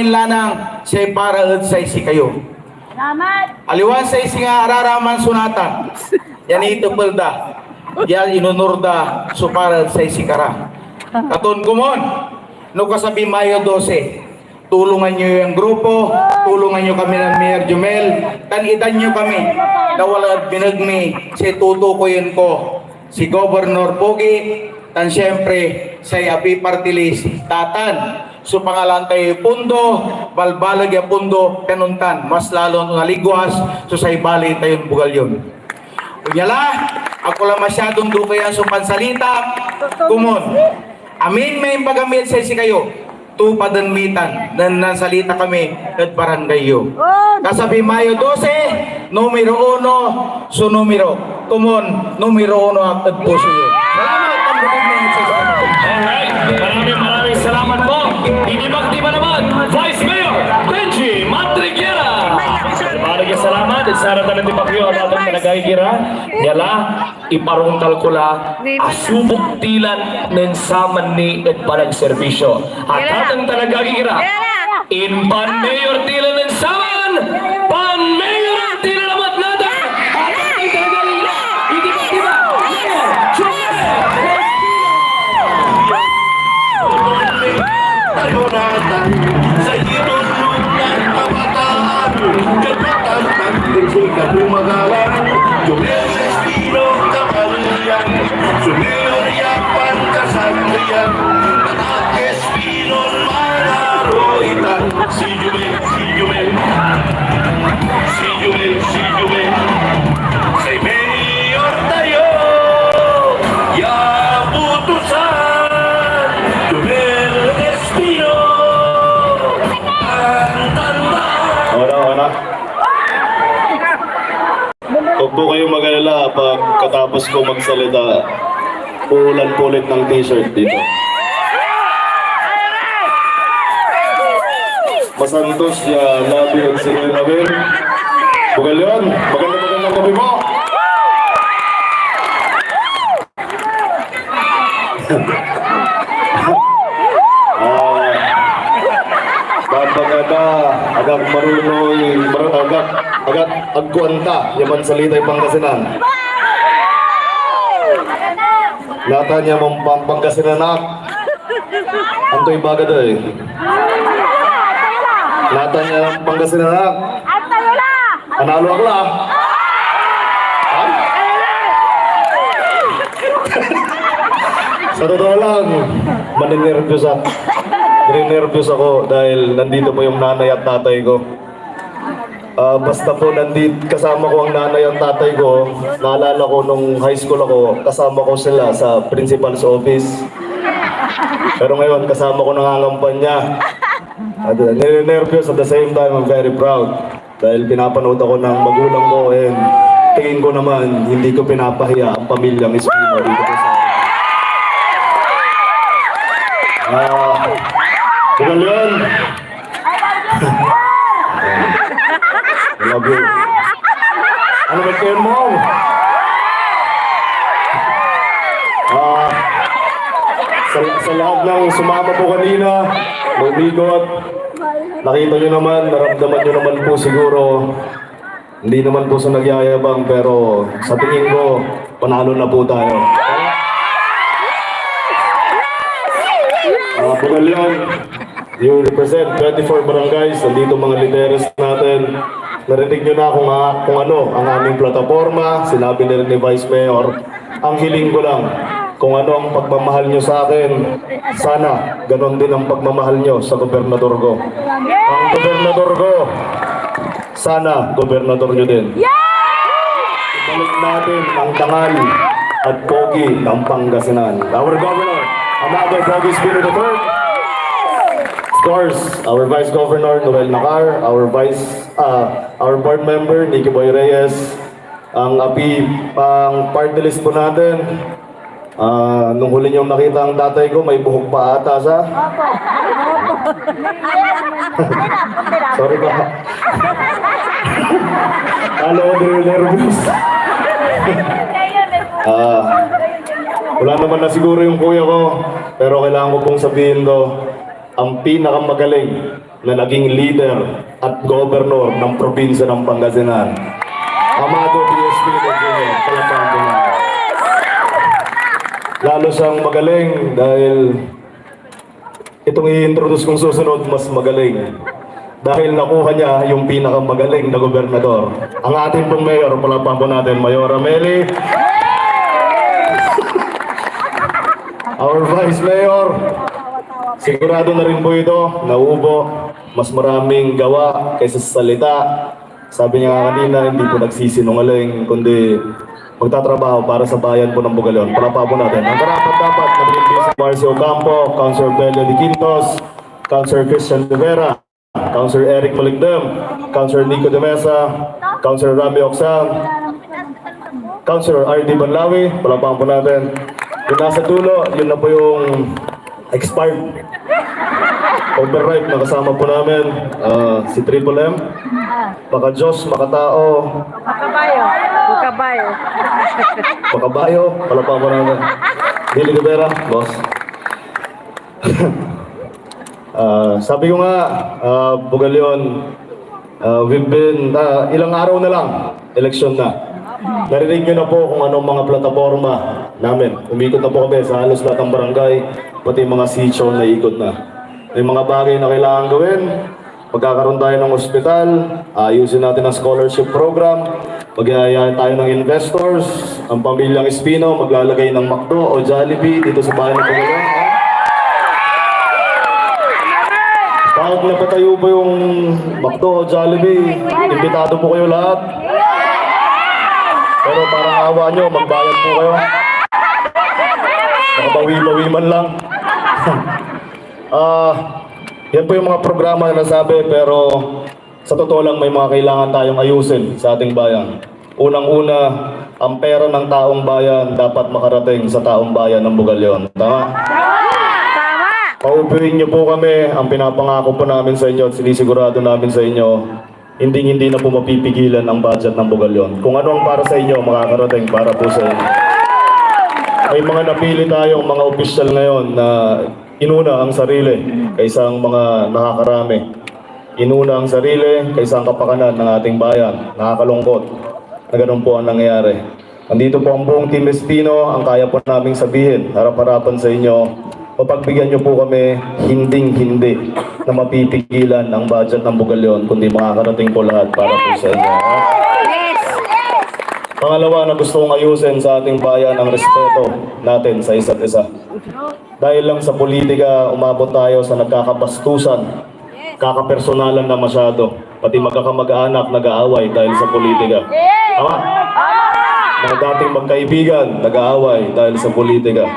lanang siya para sa isi kayo. Salamat. Aliwan sa isi nga araraman sunatan. Yan ito pelda. Yan inunurda so para sa isi kara. Katon kumon. No kasabi Mayo 12. Tulungan nyo yung grupo. Tulungan nyo kami ng Mayor Jumel. Tanitan nyo kami. Nawala binagmi si tutukoyin ko. Si Governor Pogi. Tan siyempre sa Api Party List. Tatan. So pangalan tayo pundo, balbalag ya pundo, penuntan, mas lalo naligwas, so sa ibali tayo bugal yun. Unyala, ako lang masyadong dukaya sa pansalita, kumon. Amin may pagamit sa isi kayo, tupadanmitan, nan nasalita kami, at barangay yun. Kasabi Mayo 12, numero 1, so numero, kumon, numero 1 at puso yun. Salamat, ang bukid na yun sa Alright, maraming salamat po. Dinibak-di ba naman, Vice Mayor Benji Madriguera. Maraming salamat. At sana tayo natipakyo ang atong nagagigira. Yala, iparuntal ko la asubok tilan ng saman ni at parang serbisyo. At atong nagagigira, in Pan Mayor tilan ng saman, Pan Mayor tilan naman natin. At atong nagagigira, hindi ba? Tanunatan sa hirulong ng kabataan, katutan ng krisikap lumagalan, Jumel Espino Kapalian, Sumiloriapan Kasandrian, Anak Espino Manaroitan, si Jumel, si Jumel, si Jumel, si Jumel, si Mayor tayo, yabutusan, Jumel Espino, ang tanda. Ona. Huwag po kayong mag-alala pagkatapos ko magsalita, uulan-pulit ng t-shirt dito. Masantos ya labi ang sinilawin. Bugal yun. Magandang gabi mo. Babagada, agak marunoy, agak agkuanta, yaman salitay Pangasinan. Lata niya mong Pangasinan. Antoy bagada eh. Lata niya ng Pangasinan. Analo ako lang. Sa totoo lang, Ninervyos ako dahil nandito po yung nanay at tatay ko. Basta po kasama ko ang nanay at tatay ko, naalala ko nung high school ako, kasama ko sila sa principal's office. Pero ngayon, kasama ko nangangampanya. At ninervyos at the same time, I'm very proud. Dahil pinapanood ako ng magulang ko and tingin ko naman, hindi ko pinapahiya ang pamilyang Espino dito po sa bukan yun. Love you. Ano ba kayo mo? Sa lahat ng sumama po kanina, lumigot, nakita nyo naman, naramdaman nyo naman po siguro, hindi naman po sa nagyayabang, pero sa tingin ko, panalo na po tayo. Bugal yan. You represent 24 barangays, nandito mga lideres natin. Narinig nyo na kung ano ang aming plataforma, sinabi na rin ni Vice Mayor. Ang hiling ko lang, kung ano ang pagmamahal nyo sa akin, sana ganon din ang pagmamahal nyo sa gobernador ko. Ang gobernador ko, sana gobernador nyo din. Ibalik natin ang dangal at pogi ng Pangasinan. Our governor, another Pogi Espino III. Of course, our Vice Governor Noel Nacar, our board member Nicky Boy Reyes, ang api pang party list po natin. Nung huli niyong nakita ang tatay ko, may buhok pa ata sa. Sorry ba? Hello, nervous. Wala naman na siguro yung kuya ko, pero kailangan ko pong sabihin to. ang pinakamagaling na naging leader at governor ng probinsya ng Pangasinan. Amado B.S. Pino Jr. Palakpakan po natin. Lalo siyang magaling dahil itong i-introduce kong susunod mas magaling. Dahil nakuha niya yung pinakamagaling na gobernador. Ang ating pong mayor, palakpakan po natin, Mayora Meli. Our Vice Mayor, sigurado na rin po ito, nauubo, mas maraming gawa kaysa sa salita. Sabi niya nga kanina, hindi po nagsisinungaling, kundi magtatrabaho para sa bayan po ng Bugalyon. Palakpakan po natin. Ang karapat-dapat na pinipili si Marcio Campo, Councilor Belio de Quintos, Councilor Christian Rivera, Councilor Eric Maligdem, Councilor Nico de Mesa, Councilor Rami Oxang, Councilor R.D. Banlawi, palakpakan po natin. Yung nasa dulo, yun na po yung expired override na kasama po namin, si Triple M, Baka Diyos, Makatao, Makabayo. Makabayo. Makabayo, palakpakan po namin. Billy Rivera, boss. Sabi ko nga, Bugalyon, we've been, ilang araw na lang, eleksyon na. Narinig nyo na po kung anong mga plataforma namin. Umikot na po kami sa halos lahat ng barangay, pati mga sitio na ikot na. May mga bagay na kailangan gawin. Magkakaroon tayo ng ospital, ayusin natin ang scholarship program, magyayaya tayo ng investors, ang pamilyang Espino maglalagay ng McDo o Jollibee dito sa bayan ng Bugalyon. Kahit napatayo po yung McDo o Jollibee, imbitado po kayo lahat. Pero parang awa nyo, magbayad po kayo. Nakabawi-bawi man lang. Yan po yung mga programa na nasabi, pero sa totoo lang may mga kailangan tayong ayusin sa ating bayan. Unang-una, ang pera ng taong bayan dapat makarating sa taong bayan ng Bugalyon. Tama? Tama. Paupuin niyo po kami, ang pinapangako po namin sa inyo at sinisigurado namin sa inyo, hindi na po mapipigilan ang budget ng Bugalyon. Kung ano ang para sa inyo, makakarating para po sa inyo. May mga napili tayong mga opisyal ngayon na inuna ang sarili kaysa ang mga nakakarami. Inuna ang sarili kaysa ang kapakanan ng ating bayan. Nakakalungkot na ganun po ang nangyayari. Andito po ang buong Team Espino, ang kaya po naming sabihin, harap-harapan sa inyo, mapagbigyan niyo po kami hinding-hindi na mapipigilan ang budget ng Bugalyon, kundi makakarating po lahat para po sa inyo. Pangalawa na gusto kong ayusin sa ating bayan ang respeto natin sa isa't isa. Dahil lang sa politika, umabot tayo sa nagkakabastusan, kakapersonalan na masyado, pati magkakamag-anak nag-aaway dahil sa politika. Tama? Mga dating magkaibigan nag-aaway dahil sa politika.